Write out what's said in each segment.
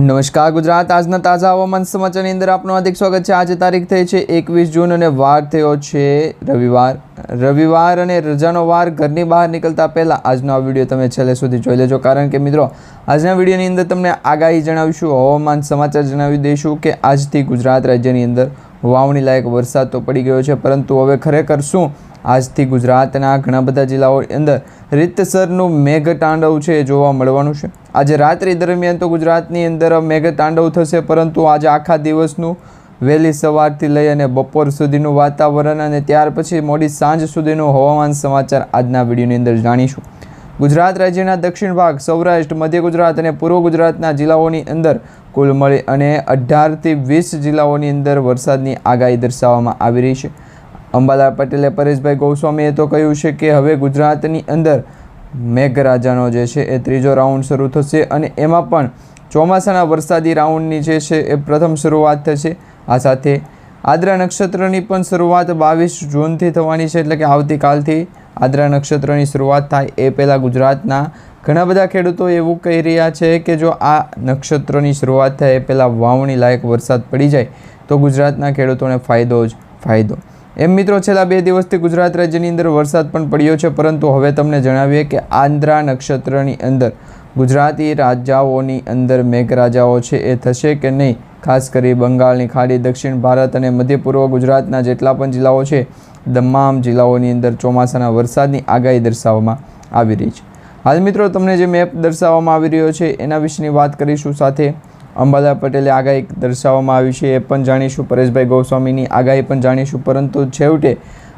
નમસ્કાર ગુજરાત આજના તાજા હવામાન સમાચારની અંદર આપનું હાર્દિક સ્વાગત છે। આજે તારીખ થઈ છે 21 જૂન અને વાર થયો છે રવિવાર અને રજાનો વાર। ઘરની બહાર નીકળતા પહેલાં આજનો આ વિડીયો તમે છેલ્લે સુધી જોઈ લેજો, કારણ કે મિત્રો આજના વિડીયોની અંદર તમને આગાહી જણાવીશું, હવામાન સમાચાર જણાવી દઈશું કે આજથી ગુજરાત રાજ્યની અંદર વાવણી લાયક વરસાદ તો પડી ગયો છે, પરંતુ હવે ખરેખર શું આજથી ગુજરાતના ઘણા બધા જિલ્લાઓની અંદર રીતસરનું મેઘતાંડવ છે એ જોવા મળવાનું છે। આજે રાત્રિ દરમિયાન તો ગુજરાતની અંદર મેઘતાંડવ થશે, પરંતુ આજે આખા દિવસનું વહેલી સવારથી લઈ અને બપોર સુધીનું વાતાવરણ અને ત્યાર પછી મોડી સાંજ સુધીનું હવામાન સમાચાર આજના વિડીયોની અંદર જાણીશું। ગુજરાત રાજ્યના દક્ષિણ ભાગ, સૌરાષ્ટ્ર, મધ્ય ગુજરાત અને પૂર્વ ગુજરાતના જિલ્લાઓની અંદર કુલ મળી અને 18થી 20 જિલ્લાઓની અંદર વરસાદની આગાહી દર્શાવવામાં આવી રહી છે। અંબાલાલ પટેલે પરેશભાઈ ગોસ્વામીએ તો કહ્યું છે કે હવે ગુજરાતની અંદર મેઘરાજાનો જે છે એ ત્રીજો રાઉન્ડ શરૂ થશે અને એમાં પણ ચોમાસાના વરસાદી રાઉન્ડની જે છે એ પ્રથમ શરૂઆત થશે। આ સાથે આદ્રા નક્ષત્રની પણ શરૂઆત 22 જૂનથી થવાની છે, એટલે કે આવતીકાલથી આદ્રા નક્ષત્રની શરૂઆત થાય એ પહેલાં ગુજરાતના ઘણા બધા ખેડૂતો એવું કહી રહ્યા છે કે જો આ નક્ષત્રની શરૂઆત થાય એ પહેલાં વાવણી લાયક વરસાદ પડી જાય તો ગુજરાતના ખેડૂતોને ફાયદો જ ફાયદો। એમ મિત્રો છેલ્લા 2 દિવસથી ગુજરાત રાજ્યની અંદર વરસાદ પણ પડ્યો છે, પરંતુ હવે તમને જણાવીએ કે આદ્રા નક્ષત્રની અંદર ગુજરાતી રાજ્યોની અંદર મેઘરાજાઓ છે એ થશે કે નહીં। ખાસ કરી બંગાળની ખાડી, દક્ષિણ ભારત અને મધ્ય પૂર્વ ગુજરાતના જેટલા પણ જિલ્લાઓ છે તમામ જિલ્લાઓની અંદર ચોમાસાના વરસાદની આગાહી દર્શાવવામાં આવી રહી છે। હાલ મિત્રો તમને જે મેપ દર્શાવવામાં આવી રહ્યો છે એના વિશેની વાત કરીશું, સાથે અંબાલાલ પટેલે આગાહી દર્શાવવામાં આવી છે એ પણ જાણીશું, પરેશભાઈ ગોસ્વામીની આગાહી પણ જાણીશું, પરંતુ છેવટે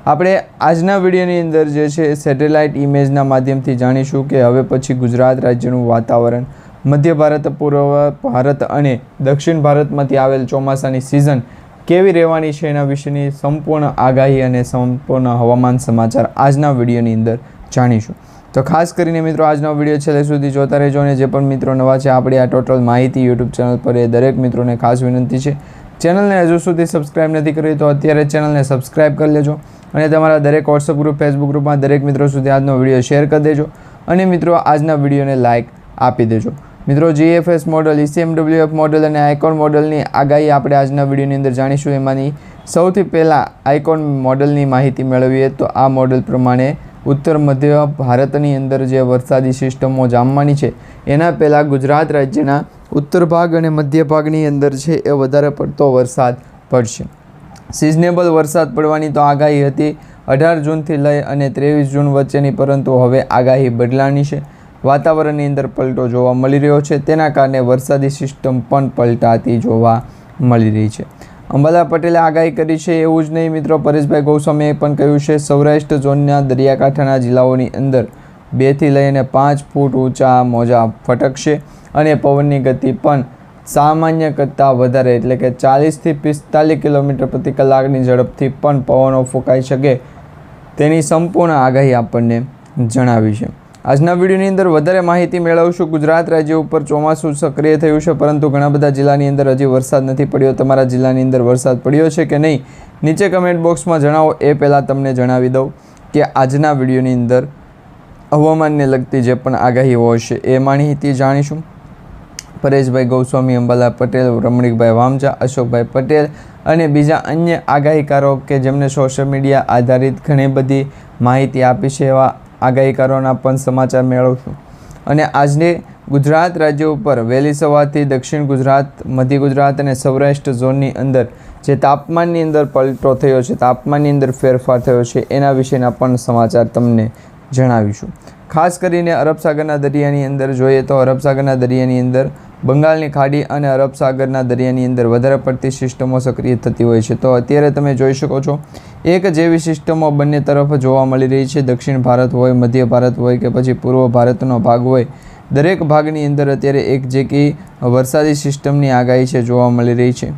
આપણે આજના વિડીયોની અંદર જે છે સેટેલાઇટ ઇમેજના માધ્યમથી જાણીશું કે હવે પછી ગુજરાત રાજ્યનું વાતાવરણ, મધ્ય ભારત, પૂર્વ ભારત અને દક્ષિણ ભારતમાંથી આવેલ ચોમાસાની સિઝન કેવી રહેવાની છે એના વિશેની સંપૂર્ણ આગાહી અને સંપૂર્ણ હવામાન સમાચાર આજના વિડીયોની અંદર જાણીશું। તો ખાસ કરીને મિત્રો આજનો વિડીયો છેલ્લે સુધી જોતા રહેજો, અને જે પણ મિત્રો નવા છે આપણી આ ટોટલ માહિતી યુટ્યુબ ચેનલ પર એ દરેક મિત્રોને ખાસ વિનંતી છે, ચેનલને હજુ સુધી સબસ્ક્રાઈબ નથી કરી તો અત્યારે ચેનલને સબસ્ક્રાઈબ કરી લેજો અને તમારા દરેક વોટ્સઅપ ગ્રુપ, ફેસબુક ગ્રુપમાં દરેક મિત્રો સુધી આજનો વિડીયો શેર કરી દેજો અને મિત્રો આજના વિડીયોને લાઇક આપી દેજો। મિત્રો GFS મોડલ, ECMWF મોડલ અને આઇકોન મોડલની આગાહી આપણે આજના વિડીયોની અંદર જાણીશું। એમાંની સૌથી પહેલાં આઇકોન મોડલની માહિતી મેળવીએ તો આ મોડલ પ્રમાણે ઉત્તર મધ્ય ભારતની અંદર જે વરસાદી સિસ્ટમો જામવાની છે એના પહેલાં ગુજરાત રાજ્યના ઉત્તર ભાગ અને મધ્ય ભાગની અંદર છે એ વધારે પડતો વરસાદ પડશે। સિઝનેબલ વરસાદ પડવાની તો આગાહી હતી 18 જૂનથી લઈ અને 23 જૂન વચ્ચેની, પરંતુ હવે આગાહી બદલાની છે। વાતાવરણની અંદર પલટો જોવા મળી રહ્યો છે, તેના કારણે વરસાદી સિસ્ટમ પણ પલટાતી જોવા મળી રહી છે। અંબાલાલ પટેલે આગાહી કરી છે એવું જ નહીં મિત્રો, પરેશભાઈ ગોસ્વામીએ પણ કહ્યું છે સૌરાષ્ટ્ર ઝોનના દરિયાકાંઠાના જિલ્લાઓની અંદર 2 થી લઈને 5 ફૂટ ઊંચા મોજા ફટકશે અને પવનની ગતિ પણ સામાન્ય કરતાં વધારે, એટલે કે 40થી 45 કિલોમીટર પ્રતિ કલાકની ઝડપથી પણ પવનો ફૂંકાઈ શકે તેની સંપૂર્ણ આગાહી આપણને જણાવી છે। આજના વિડીયોની અંદર વધારે માહિતી મેળવશું। ગુજરાત રાજ્ય ઉપર ચોમાસું સક્રિય થયું છે, પરંતુ ઘણા બધા જિલ્લાની અંદર હજી વરસાદ નથી પડ્યો। તમારા જિલ્લાની અંદર વરસાદ પડ્યો છે કે નહીં નીચે કમેન્ટ બોક્સમાં જણાવો। એ પહેલાં તમને જણાવી દઉં કે આજના વિડીયોની અંદર હવામાનને લગતી જે પણ આગાહીઓ હશે એ માહિતી જાણીશું। પરેશભાઈ ગોસ્વામી, અંબાલાલ પટેલ, રમણીકભાઈ વામજા, અશોકભાઈ પટેલ અને બીજા અન્ય આગાહીકારો કે જેમને સોશિયલ મીડિયા આધારિત ઘણી બધી માહિતી આપી છે એવા આગાહીકારોના પણ સમાચાર મેળવશું। અને આજને ગુજરાત રાજ્ય ઉપર વહેલી સવારથી દક્ષિણ ગુજરાત, મધ્ય ગુજરાત અને સૌરાષ્ટ્ર ઝોનની અંદર જે તાપમાનની અંદર પલટો થયો છે, તાપમાનની અંદર ફેરફાર થયો છે એના વિશેના પણ સમાચાર તમને જણાવીશું। ખાસ કરીને અરબ સાગરના દરિયાની અંદર જોઈએ તો અરબ સાગરના દરિયાની અંદર બંગાળની ખાડી અને અરબ સાગરના દરિયાની અંદર વધારે પડતી સિસ્ટમો સક્રિય થતી હોય છે। તો અત્યારે તમે જોઈ શકો છો એક જેવી સિસ્ટમો બંને તરફ જોવા મળી રહી છે। દક્ષિણ ભારત હોય, મધ્ય ભારત હોય કે પછી પૂર્વ ભારતનો ભાગ હોય, દરેક ભાગની અંદર અત્યારે એક જેકી વરસાદી સિસ્ટમની આગાહી છે જોવા મળી રહી છે।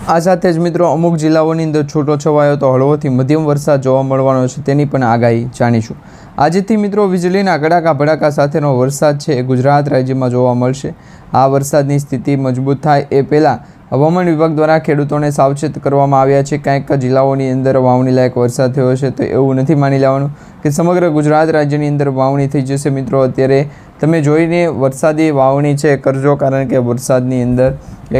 આ સાથે જ મિત્રો અમુક જિલ્લાઓની અંદર છૂટો છવાયો તો હળવોથી મધ્યમ વરસાદ જોવા મળવાનો છે તેની પણ આગાહી જાણીશું। આજથી મિત્રો વીજળીના કડાકા ભડાકા સાથેનો વરસાદ છે એ ગુજરાત રાજ્યમાં જોવા મળશે। આ વરસાદની સ્થિતિ મજબૂત થાય એ પહેલાં હવામાન વિભાગ દ્વારા ખેડૂતોને સાવચેત કરવામાં આવ્યા છે. ક્યાંક જિલ્લાઓની અંદર વાવણી લાયક વરસાદ થયો છે, તો એવું નથી માની લેવાનું કે સમગ્ર ગુજરાત રાજ્યની અંદર વાવણી થઈ જશે. મિત્રો, અત્યારે તમે જોઈને વરસાદી વાવણી છે કરજો, કારણ કે વરસાદની અંદર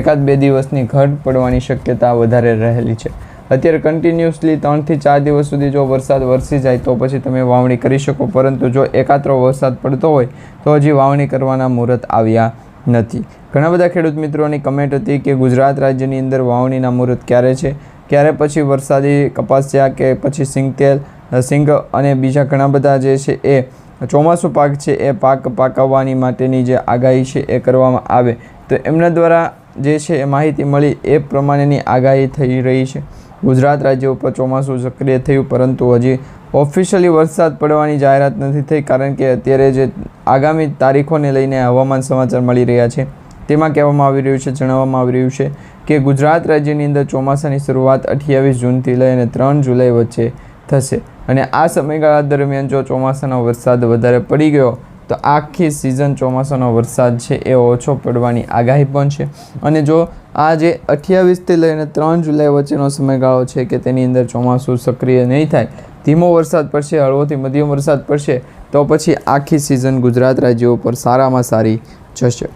1-2 દિવસની ઘટ પડવાની શક્યતા વધારે રહેલી છે. અત્યારે કન્ટિન્યુઅસલી 3 થી 4 દિવસ સુધી જો વરસાદ વરસી જાય તો પછી તમે વાવણી કરી શકો, પરંતુ જો એકાત્રો વરસાદ પડતો હોય તો હજી વાવણી કરવાના મુહૂર્ત આવ્યા નથી. ઘણા બધા ખેડૂત મિત્રોની કમેન્ટ હતી કે ગુજરાત રાજ્યની અંદર વાવણીના મુહૂર્ત ક્યારે છે, ક્યારે પછી વરસાદી કપાસિયા કે પછી સિંગ અને બીજા ઘણા બધા જે છે એ ચોમાસું પાક છે એ પાક પાકવવાની માટેની જે આગાહી છે એ કરવામાં આવે. તો એમના દ્વારા જે છે એ માહિતી મળી એ પ્રમાણેની આગાહી થઈ રહી છે. ગુજરાત રાજ્ય ઉપર ચોમાસું સક્રિય થયું, પરંતુ હજી ઓફિશિયલી વરસાદ પડવાની જાહેરાત નથી થઈ, કારણ કે અત્યારે જે આગામી તારીખોને લઈને હવામાન સમાચાર મળી રહ્યા છે તેમાં કહેવામાં આવી રહ્યું છે, જણાવવામાં આવી રહ્યું છે કે ગુજરાત રાજ્યની અંદર ચોમાસાની શરૂઆત 28 જૂનથી લઈ અને 3 જુલાઈ વચ્ચે થશે. અને આ સમયગાળા દરમિયાન જો ચોમાસાનો વરસાદ વધારે પડી ગયો તો આખી સિઝન ચોમાસાનો વરસાદ છે એ ઓછો પડવાની આગાહી પણ છે. અને જો આ જે 28થી લઈને 3 જુલાઈ વચ્ચેનો સમયગાળો છે કે તેની અંદર ચોમાસું સક્રિય નહીં થાય, ધીમો વરસાદ પડશે, હળવોથી મધ્યમ વરસાદ પડશે, તો પછી આખી સિઝન ગુજરાત રાજ્ય ઉપર સારામાં સારી જશે.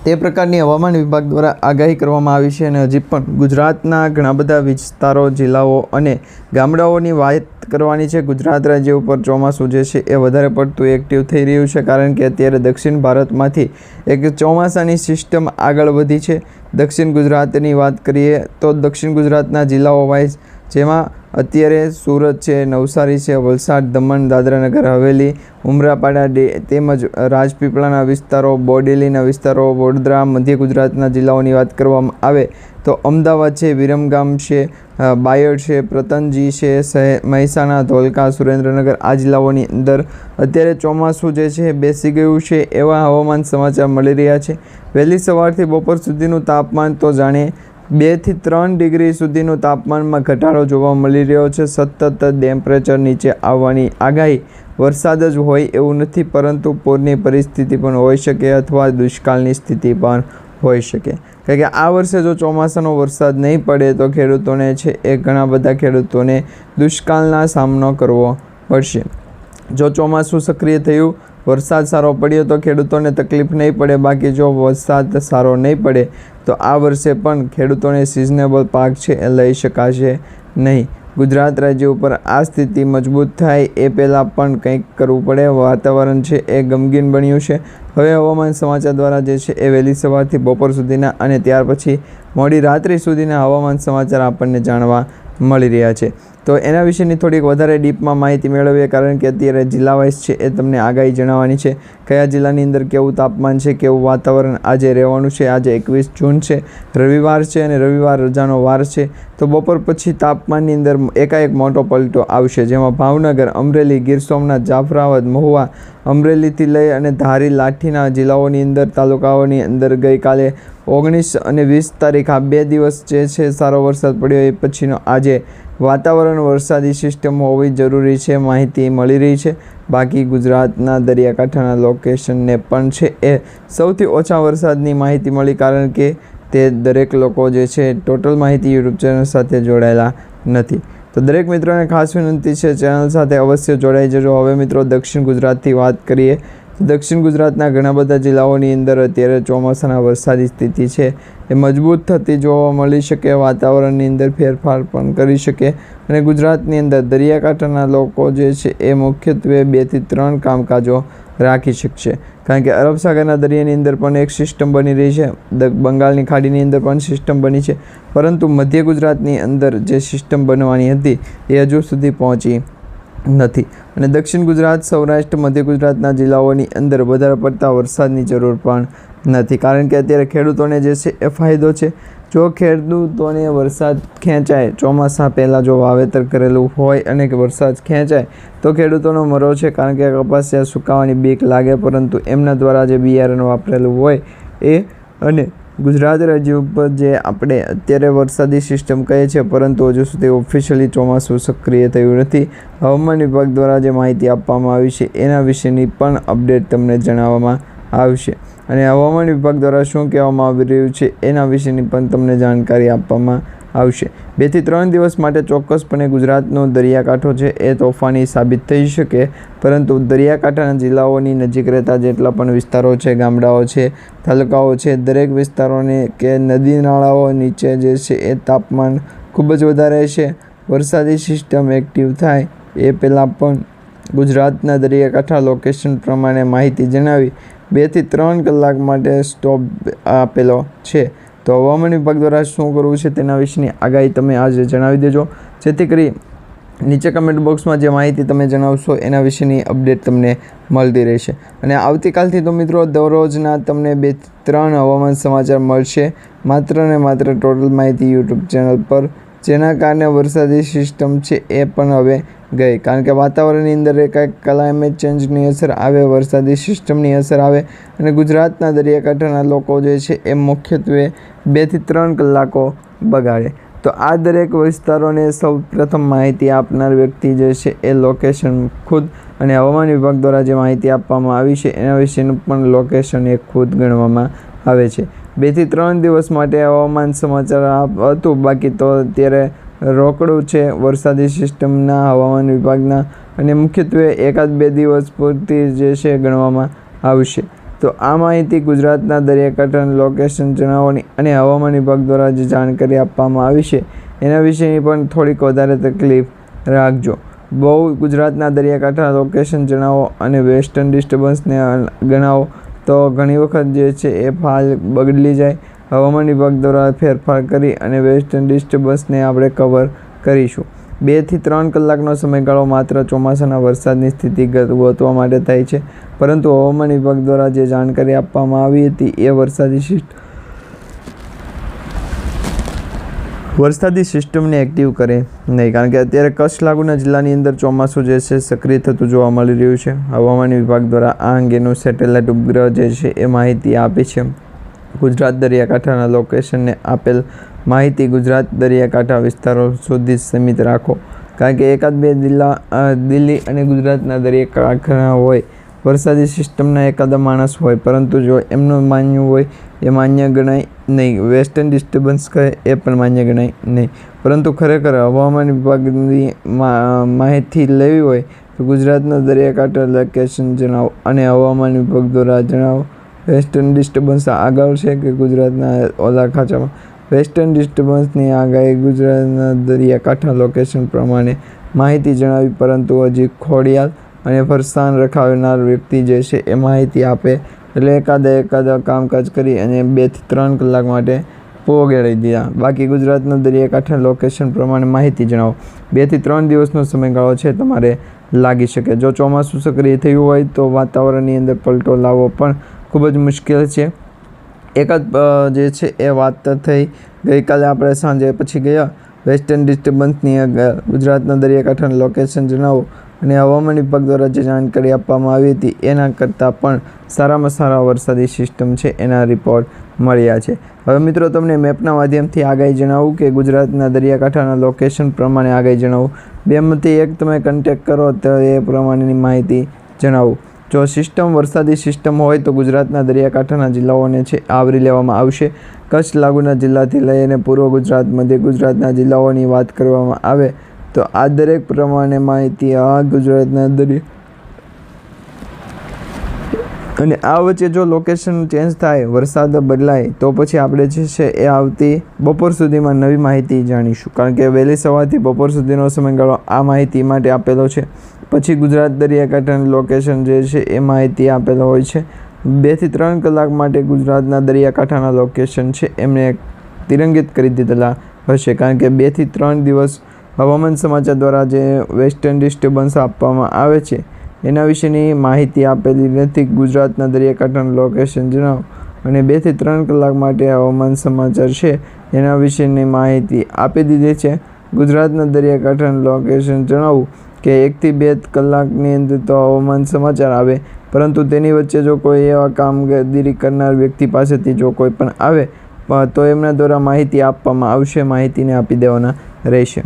તે પ્રકારની હવામાન વિભાગ દ્વારા આગાહી કરવામાં આવી છે. અને હજી પણ ગુજરાતના ઘણા બધા વિસ્તારો, જિલ્લાઓ અને ગામડાઓની વાત કરવાની છે. ગુજરાત રાજ્ય ઉપર ચોમાસું જે છે એ વધારે પડતું એક્ટિવ થઈ રહ્યું છે, કારણ કે અત્યારે દક્ષિણ ભારતમાંથી એક ચોમાસાની સિસ્ટમ આગળ વધી છે. દક્ષિણ ગુજરાતની વાત કરીએ તો દક્ષિણ ગુજરાતના જિલ્લાઓ વાઇઝ, જેમાં અત્યારે સુરત છે, નવસારી છે, વલસાડ, દમણ, દાદરાનગર હવેલી, ઉમરાપાડા તેમજ રાજપીપળાના વિસ્તારો, બોડેલીના વિસ્તારો, વડોદરા, મધ્ય ગુજરાતના જિલ્લાઓની વાત કરવામાં આવે તો અમદાવાદ છે, વિરમગામ છે, બાયડ છે, પ્રતનજી છે, મહેસાણા, ધોલકા, સુરેન્દ્રનગર, આ જિલ્લાઓની અંદર અત્યારે ચોમાસું જે છે બેસી ગયું છે એવા હવામાન સમાચાર મળી રહ્યા છે. વહેલી સવારથી બપોર સુધીનું તાપમાન તો જાણે 2 થી 3 ડિગ્રી સુધીનું તાપમાનમાં ઘટાડો જોવા મળી રહ્યો છે. સતત ટેમ્પરેચર નીચે આવવાની આગાહી. વરસાદ જ હોય એવું નથી, પરંતુ પૂરની પરિસ્થિતિ પણ હોઈ શકે અથવા દુષ્કાળની સ્થિતિ પણ હોઈ શકે. કારણ કે આ વર્ષે જો ચોમાસાનો વરસાદ નહીં પડે તો ખેડૂતોને છે એ ઘણા બધા ખેડૂતોને દુષ્કાળના સામનો કરવો પડશે. જો ચોમાસું સક્રિય થયું, વરસાદ સારો પડ્યો તો ખેડૂતોને તકલીફ નહીં પડે, બાકી જો વરસાદ સારો નહીં પડે તો આ વર્ષે પણ ખેડૂતોને સિઝનેબલ પાક છે એ લઈ શકાશે નહીં. ગુજરાત રાજ્ય ઉપર આ સ્થિતિ મજબૂત થાય એ પહેલાં પણ કંઈક કરવું પડે. વાતાવરણ છે એ ગમગીન બન્યું છે. હવે હવામાન સમાચાર દ્વારા જે છે એ વહેલી સવારથી બપોર સુધીના અને ત્યાર પછી મોડી રાત્રિ સુધીના હવામાન સમાચાર આપણને જાણવા મળી રહ્યા છે. તો એના વિશેની થોડીક વધારે ડીપમાં માહિતી મેળવીએ, કારણ કે અત્યારે જિલ્લા વાઇઝ છે એ તમને આગાહી જણાવવાની છે. કયા જિલ્લાની અંદર કેવું તાપમાન છે, કેવું વાતાવરણ આજે રહેવાનું છે. આજે 21 જૂન છે, રવિવાર છે, અને રવિવાર રજાનો વાર છે. તો બપોર પછી તાપમાનની અંદર એકાએક મોટો પલટો આવશે, જેમાં ભાવનગર, અમરેલી, ગીર સોમનાથ, જાફરાબાદ, મહુવા, અમરેલીથી લઈ અને ધારી, લાઠીના જિલ્લાઓની અંદર, તાલુકાઓની અંદર ગઈકાલે 19 અને 20 તારીખ આ 2 દિવસ જે છે સારો વરસાદ પડ્યો. એ પછીનો આજે વાતાવરણ વરસાદી સિસ્ટમ હોવી જરૂરી છે, માહિતી મળી રહી છે. બાકી ગુજરાતના દરિયાકાંઠાના લોકેશનને પણ છે એ સૌથી ઓછા વરસાદની માહિતી મળી, કારણ કે તે દરેક લોકો જે છે ટોટલ માહિતી યુટ્યુબ ચેનલ સાથે જોડાયેલા નથી. તો દરેક મિત્રોને ખાસ વિનંતી છે, ચેનલ સાથે અવશ્ય જોડાઈ જજો. હવે મિત્રો દક્ષિણ ગુજરાતથી વાત કરીએ તો દક્ષિણ ગુજરાતના ઘણા બધા જિલ્લાઓની અંદર અત્યારે ચોમાસાના વરસાદી સ્થિતિ છે એ મજબૂત થતી જોવા મળી શકે. વાતાવરણની અંદર ફેરફાર પણ કરી શકે. અને ગુજરાતની અંદર દરિયાકાંઠાના લોકો જે છે એ મુખ્યત્વે 2 થી 3 કામકાજો રાખી શકશે, કારણ કે અરબ સાગરના દરિયાની અંદર પણ એક સિસ્ટમ બની રહી છે, બંગાળની ખાડીની અંદર પણ સિસ્ટમ બની છે, પરંતુ મધ્ય ગુજરાતની અંદર જે સિસ્ટમ બનવાની હતી એ હજુ સુધી પહોંચી નથી. અને દક્ષિણ ગુજરાત, સૌરાષ્ટ્ર, મધ્ય ગુજરાતના જિલ્લાઓની અંદર વધારે પડતા વરસાદની જરૂર પણ નથી, કારણ કે અત્યારે ખેડૂતોને જે છે એ ફાયદો છે. જો ખેડૂતોને વરસાદ ખેંચાય, ચોમાસા પહેલાં જો વાવેતર કરેલું હોય અને વરસાદ ખેંચાય તો ખેડૂતોનો મરો છે, કારણ કે કપાસિયા સુકાવાની બીક લાગે, પરંતુ એમના દ્વારા જે બિયારણ વાપરેલું હોય એ. અને ગુજરાત રાજ્ય ઉપર જે આપણે અત્યારે વરસાદી સિસ્ટમ કહે છે, પરંતુ હજુ સુધી ઓફિશિયલી ચોમાસું સક્રિય થયું નથી. હવામાન વિભાગ દ્વારા જે માહિતી આપવામાં આવી છે એના વિશેની પણ અપડેટ તમને જણાવવામાં આવશે. અને હવામાન વિભાગ દ્વારા શું કહેવામાં આવી રહ્યું છે એના વિશેની પણ તમને જાણકારી આપવામાં આવશે. 2 થી 3 દિવસ માટે ચોક્કસપણે ગુજરાતનો દરિયાકાંઠો છે એ તોફાની સાબિત થઈ શકે, પરંતુ દરિયાકાંઠાના જિલ્લાઓની નજીક રહેતા જેટલા પણ વિસ્તારો છે, ગામડાઓ છે, તાલુકાઓ છે, દરેક વિસ્તારોને કે નદી નાળાઓ નીચે જે છે એ તાપમાન ખૂબ જ વધારે છે. વરસાદી સિસ્ટમ એક્ટિવ થાય એ પહેલાં પણ ગુજરાતના દરિયાકાંઠા લોકેશન પ્રમાણે માહિતી જણાવી 2 થી 3 કલાક માટે સ્ટોપ આપેલો છે. તો હવામાન વિભાગ દ્વારા શું કરવું છે તેના વિશેની આગાહી તમે આજે જણાવી દેજો, જેથી કરી નીચે કમેન્ટ બોક્સમાં જે માહિતી તમે જણાવશો એના વિશેની અપડેટ તમને મળતી રહેશે. અને આવતીકાલથી તો મિત્રો દરરોજના તમને 2 થી 3 હવામાન સમાચાર મળશે, માત્ર ને માત્ર ટોટલ માહિતી યુટ્યુબ ચેનલ પર. જેના કારણે વરસાદી સિસ્ટમ છે એ પણ હવે ગઈ, કારણ કે વાતાવરણની અંદર કંઈક ક્લાઇમેટ ચેન્જની અસર આવે, વરસાદી સિસ્ટમની અસર આવે અને ગુજરાતના દરિયાકાંઠાના લોકો જે છે એ મુખ્યત્વે 2 થી 3 કલાકો બગાડે. તો આ દરેક વિસ્તારોને સૌ પ્રથમ માહિતી આપનાર વ્યક્તિ જે છે એ લોકેશન ખુદ, અને હવામાન વિભાગ દ્વારા જે માહિતી આપવામાં આવી છે એના વિશેનું પણ લોકેશન એ ખુદ ગણવામાં આવે છે. 2 થી 3 દિવસ માટે હવામાન સમાચાર હતું, બાકી તો અત્યારે રોકડું છે વરસાદી સિસ્ટમના હવામાન વિભાગના, અને મુખ્યત્વે 1-2 દિવસ પૂરતી જે છે ગણવામાં આવશે. તો આ માહિતી ગુજરાતના દરિયાકાંઠાનું લોકેશન જણાવવાની અને હવામાન વિભાગ દ્વારા જે જાણકારી આપવામાં આવી છે એના વિશેની પણ થોડીક વધારે તકલીફ રાખજો. બહુ ગુજરાતના દરિયાકાંઠા લોકેશન જણાવો અને વેસ્ટર્ન ડિસ્ટર્બન્સને ગણાવો તો ઘણી વખત જે છે એ ફાલ બદલી જાય. હવામાન વિભાગ દ્વારા ફેરફાર કરી અને વેસ્ટર્ન ડિસ્ટર્બન્સને આપણે કવર કરીશું. 2 થી 3 કલાકનો સમયગાળો માત્ર ચોમાસાના વરસાદની સ્થિતિ ગોતવા માટે થાય છે, પરંતુ હવામાન વિભાગ દ્વારા જે જાણકારી આપવામાં આવી હતી એ વરસાદી સિસ્ટમને એક્ટિવ કરે નહીં, કારણ કે અત્યારે કચ્છ લાગુના જિલ્લાની અંદર ચોમાસું જે છે સક્રિય થતું જોવા મળી રહ્યું છે. હવામાન વિભાગ દ્વારા આ અંગેનું સેટેલાઇટ ઉપગ્રહ જે છે એ માહિતી આપી છે. ગુજરાત દરિયાકાંઠાના લોકેશનને આપેલ માહિતી ગુજરાત દરિયાકાંઠા વિસ્તારો સુધી સીમિત રાખો, કારણ કે 1-2 દિલ્હી અને ગુજરાતના દરિયાકાંઠા હોય, વરસાદી સિસ્ટમના એકાદા માણસ હોય, પરંતુ જો એમનું માન્યું હોય એ માન્ય ગણાય નહીં, વેસ્ટર્ન ડિસ્ટર્બન્સ કહે એ પણ માન્ય ગણાય નહીં. પરંતુ ખરેખર હવામાન વિભાગની માહિતી લેવી હોય તો ગુજરાતના દરિયાકાંઠા લોકેશન જણાવો અને હવામાન વિભાગ દ્વારા જણાવો વેસ્ટર્ન ડિસ્ટર્બન્સ આગળ છે કે ગુજરાતના ઓલા ખાંચામાં. વેસ્ટર્ન ડિસ્ટર્બન્સની આગાહી ગુજરાતના દરિયાકાંઠા લોકેશન પ્રમાણે માહિતી જણાવી, પરંતુ હજી ખોડિયાલ અને ફરસાણ રખાવનાર વ્યક્તિ જે છે એ માહિતી આપે એટલે એકાદા કામકાજ કરી અને 2 થી 3 કલાક માટે પોગાડી દીધા. બાકી ગુજરાતના દરિયાકાંઠા લોકેશન પ્રમાણે માહિતી જણાવો. 2 થી 3 દિવસનો સમયગાળો છે તમારે લાગી શકે. જો ચોમાસું સક્રિય થયું હોય તો વાતાવરણની અંદર પલટો લાવવો પણ ખૂબ જ મુશ્કેલ છે. જે છે એ વાત થઈ ગઈકાલે આપણે સાંજે પછી ગયા વેસ્ટર્ન ડિસ્ટર્બન્સની ગુજરાતના દરિયાકાંઠાનું લોકેશન જણાવો અને હવામાન વિભાગ દ્વારા જે જાણકારી આપવામાં આવી હતી એના કરતાં પણ સારામાં સારા વરસાદી સિસ્ટમ છે એના રિપોર્ટ મળ્યા છે. હવે મિત્રો તમને મેપના માધ્યમથી આગાહી જણાવું કે ગુજરાતના દરિયાકાંઠાના લોકેશન પ્રમાણે આગાહી જણાવું. બેમાંથી એક તમે કન્ટેક્ટ કરો તો એ પ્રમાણેની માહિતી જણાવું. જો સિસ્ટમ વરસાદી સિસ્ટમ હોય તો ગુજરાતના દરિયાકાંઠાના જિલ્લાઓને છે આવરી લેવામાં આવશે. કચ્છ લાગુના જિલ્લાથી લઈને પૂર્વ ગુજરાત, મધ્ય ગુજરાતના જિલ્લાઓની વાત કરવામાં આવે તો આ દરેક પ્રમાણે માહિતી ગુજરાતના અને આ વચ્ચે જો લોકેશન ચેન્જ થાય, વરસાદ બદલાય તો પછી આપણે જે છે એ આવતી બપોર સુધીમાં નવી માહિતી જાણીશું, કારણ કે વહેલી સવારથી બપોર સુધીનો સમયગાળો આ માહિતી માટે આપેલો છે. પછી ગુજરાત દરિયાકાંઠાનું લોકેશન જે છે એ માહિતી આપેલો હોય છે. 2 થી 3 કલાક માટે ગુજરાતના દરિયાકાંઠાના લોકેશન છે એમને તિરંગિત કરી દીધેલા હશે, કારણ કે 2 થી 3 દિવસ હવામાન સમાચાર દ્વારા જે વેસ્ટર્ન ડિસ્ટર્બન્સ આપવામાં આવે છે એના વિશેની માહિતી આપેલી નથી. ગુજરાતના દરિયાકાંઠાનું લોકેશન જણાવો અને 2 થી 3 કલાક માટે હવામાન સમાચાર છે એના વિશેની માહિતી આપી દીધી છે. ગુજરાતના દરિયાકાંઠાનું લોકેશન જણાવવું કે 1 થી 2 કલાકની અંદર તો હવામાન સમાચાર આવે, પરંતુ તેની વચ્ચે જો કોઈ એવા કામગીરી કરનાર વ્યક્તિ પાસેથી જો કોઈ પણ આવે તો એમના દ્વારા માહિતી આપવામાં આવશે, માહિતીને આપી દેવાના રહેશે.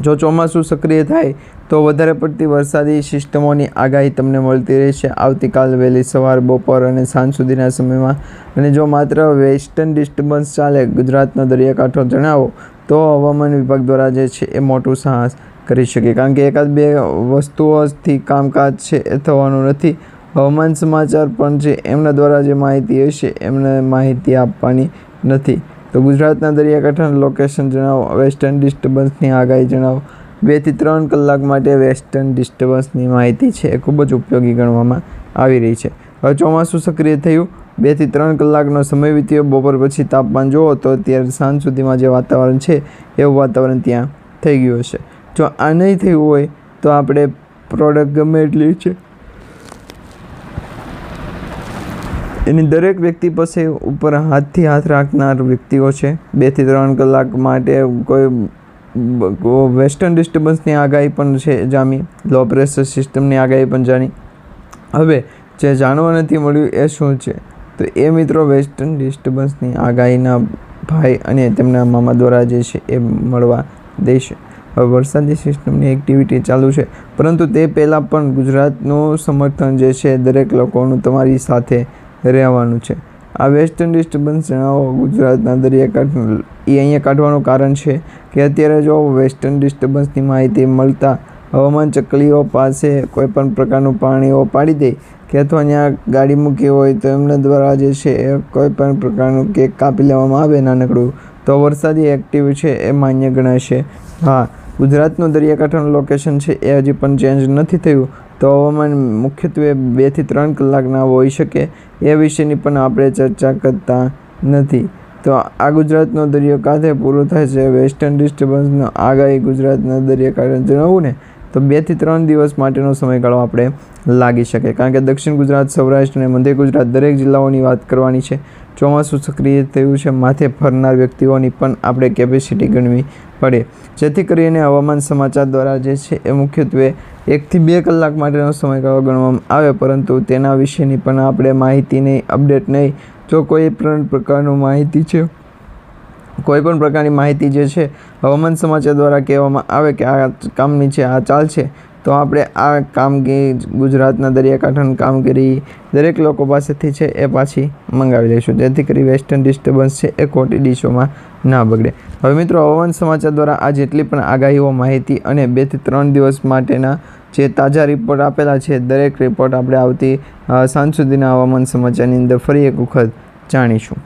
જો ચોમાસું સક્રિય થાય તો વધારે પડતી વરસાદી સિસ્ટમોની આગાહી તમને મળતી રહેશે આવતીકાલ વહેલી સવાર, બપોર અને સાંજ સુધીના સમયમાં. અને જો માત્ર વેસ્ટર્ન ડિસ્ટર્બન્સ ચાલે ગુજરાતનો દરિયાકાંઠો જણાવો તો હવામાન વિભાગ દ્વારા જે છે એ મોટું સાહસ કરી શકે, કારણ કે એકાદ બે વસ્તુઓથી કામકાજ છે એ થવાનું નથી. હવામાન સમાચાર પણ છે એમના દ્વારા જે માહિતી હશે એમને માહિતી આપવાની નથી. તો ગુજરાતના દરિયાકાંઠાનું લોકેશન જણાવો, વેસ્ટર્ન ડિસ્ટર્બન્સની આગાહી જણાવો. 2 થી 3 કલાક માટે વેસ્ટર્ન ડિસ્ટર્બન્સની માહિતી છે એ ખૂબ જ ઉપયોગી ગણવામાં આવી રહી છે. હવે ચોમાસું સક્રિય થયું, 2 થી 3 કલાકનો સમય વીત્યો, બપોર પછી તાપમાન જુઓ તો અત્યારે સાંજ સુધીમાં જે વાતાવરણ છે એવું વાતાવરણ ત્યાં થઈ ગયું હશે. જો આ નહીં થયું હોય તો આપણે પ્રોડક્ટ ગમે એટલી છે એની દરેક વ્યક્તિ પાસે ઉપર હાથથી હાથ રાખનાર વ્યક્તિઓ છે. 2 થી 3 કલાક માટે કોઈ વેસ્ટર્ન ડિસ્ટર્બન્સની આગાહી પણ છે જામી, લો પ્રેશર સિસ્ટમની આગાહી પણ જાણી. હવે જે જાણવા નથી મળ્યું એ શું છે તો એ મિત્રો વેસ્ટર્ન ડિસ્ટર્બન્સની આગાહીના ભાઈ અને તેમના મામા દ્વારા જે છે એ મળવા દેશે. હવે વરસાદી સિસ્ટમની એક્ટિવિટી ચાલુ છે, પરંતુ તે પહેલાં પણ ગુજરાતનું સમર્થન જે છે દરેક લોકોનું તમારી સાથે રહેવાનું છે. આ વેસ્ટર્ન ડિસ્ટર્બન્સ જણાવો ગુજરાતના દરિયાકાંઠે એ અહીંયા કાઢવાનું કારણ છે કે અત્યારે જો વેસ્ટર્ન ડિસ્ટર્બન્સની માહિતી મળતા હવામાન ચકલીઓ પાસે કોઈપણ પ્રકારનું પાણીઓ પાડી દે કે અથવા ત્યાં ગાડી મૂકી હોય તો એમના દ્વારા જે છે એ કોઈપણ પ્રકારનું કેક કાપી લેવામાં આવે નાનકડું તો વરસાદી એક્ટિવ છે એ માન્ય ગણાશે. હા, ગુજરાતનું દરિયાકાંઠાનું લોકેશન છે એ હજી પણ ચેન્જ નથી થયું તો હવામાન મુખ્યત્વે 2 થી 3 કલાકના હોઈ શકે એ વિશેની પણ આપણે ચર્ચા કરતા નથી. તો આ ગુજરાતનો દરિયો કાંઠે પૂરો થાય છે. વેસ્ટર્ન ડિસ્ટર્બન્સનો આગાહી ગુજરાતના દરિયાકાંઠે જણાવવું ને તો 2 થી 3 દિવસ માટેનો સમયગાળો આપણે લાગી શકે, કારણ કે દક્ષિણ ગુજરાત, સૌરાષ્ટ્ર અને મધ્ય ગુજરાત દરેક જિલ્લાઓની વાત કરવાની છે. ચોમાસું સક્રિય થયું છે, માથે ફરનાર વ્યક્તિઓની પણ આપણે કેપેસિટી ગણવી પડે, જેથી કરીને હવામાન સમાચાર દ્વારા જે છે એ મુખ્યત્વે 1 થી 2 કલાક માટેનો સમયગાળો ગણવામાં આવે, પરંતુ તેના વિશેની પણ આપણે માહિતી નહીં, અપડેટ નહીં. જો કોઈ પણ પ્રકારનું માહિતી છે, કોઈ પણ પ્રકારની માહિતી જે છે હવામાન સમાચાર દ્વારા કહેવામાં આવે કે આ કામની છે, આ ચાલ છે, તો આપણે આ કામગીરી ગુજરાતના દરિયાકાંઠાની કામગીરી દરેક લોકો પાસેથી છે એ પાછી મંગાવી લઈશું, જેથી કરી વેસ્ટર્ન ડિસ્ટર્બન્સ છે એ ખોટી દિશામાં ના બગડે. હવે મિત્રો, હવામાન સમાચાર દ્વારા આ જેટલી પણ આગાહીઓ, માહિતી અને 2 થી 3 દિવસ માટેના જે તાજા રિપોર્ટ આપેલા છે દરેક રિપોર્ટ આપણે આવતી સાંજ સુધીના હવામાન સમાચારની અંદર ફરી એક વખત જાણીશું.